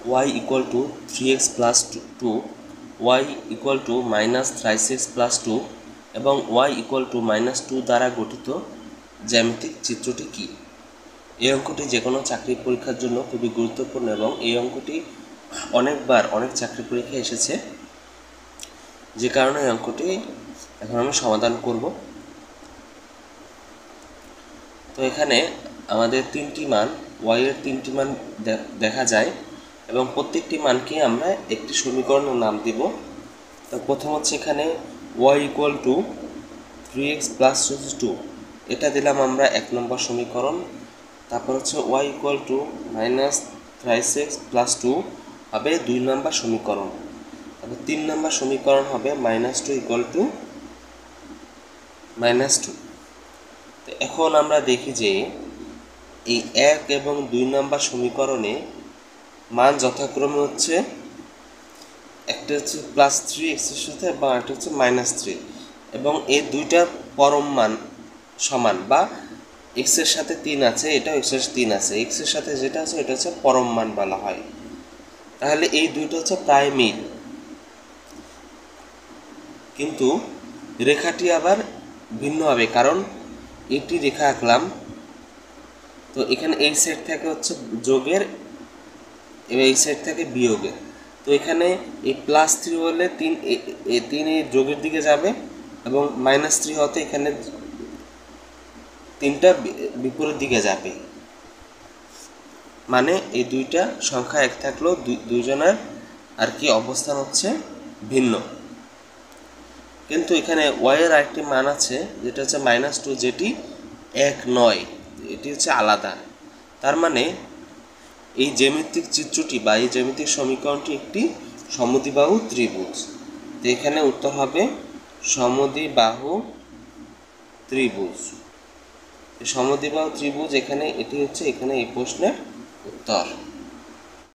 y equal to 3x plus 2, y equal to minus 3x plus 2 এবং y equal to -2 দ্বারা গঠিত জ্যামিতিক চিত্রটি কী? এই অঙ্কটি যে কোনো চাকরি পরীক্ষার জন্য খুবই গুরুত্বপূর্ণ এবং এই অঙ্কটি অনেকবার অনেক চাকরি পরীক্ষায় এসেছে, যে কারণে এই অঙ্কটি এখন আমি সমাধান করব। তো এখানে আমাদের তিনটি মান, y এর তিনটি মান দেখা যায় এবং প্রত্যেকটি মানকে আমরা একটি সমীকরণের নাম দিব। তো প্রথম হচ্ছে এখানে y equal to 3x plus 2, এটা দিলাম আমরা 1 নম্বর সমীকরণ। তারপর হচ্ছে y equal to minus 3x plus 2 হবে 2 নম্বর সমীকরণ। তারপর 3 নম্বর সমীকরণ হবে -2 ইকুয়াল টু -2। তো এখন আমরা দেখি যে এই 1 এবং 2 নম্বর সমীকরণে মান যথাক্রমে হচ্ছে, একটা হচ্ছে +3x এর সাথে এবং একটা হচ্ছে -3, এবং এই দুইটা পরম মান সমান, বা x এর সাথে 3 আছে, এটাও x এর 3 আছে, x এর সাথে যেটা আছে এটা হচ্ছে পরম মান বলা হয়। তাহলে এই দুইটা হচ্ছে প্রায় মিল, কিন্তু রেখাটি আবার ভিন্ন হবে, কারণ এটি রেখা আঁকলাম, তো এখানে এই সাইড থেকে হচ্ছে যোগের এবং এই সাইড থেকে বিয়োগের। তো এখানে এই +3 হলে 3 এই যোগের দিকে যাবে এবং -3 হতে এখানে 3টা বিপরীত দিকে যাবে, মানে এই দুইটা সংখ্যা এক থাকলেও দুইজনের আর কি অবস্থান হচ্ছে ভিন্ন। কিন্তু এখানে y এর আরেকটি মান আছে যেটা হচ্ছে -2, যেটি 1 নয়, এটি হচ্ছে আলাদা। তার মানে এই জ্যামিতিক চিত্রটি বা এই জ্যামিতিক সমীকরণটি একটি সমদ্বিবাহু ত্রিভুজ। তো এখানে উত্তর হবে সমদ্বিবাহু ত্রিভুজ। সমদ্বিবাহু ত্রিভুজ এখানে এটি হচ্ছে এখানে এই প্রশ্নের উত্তর।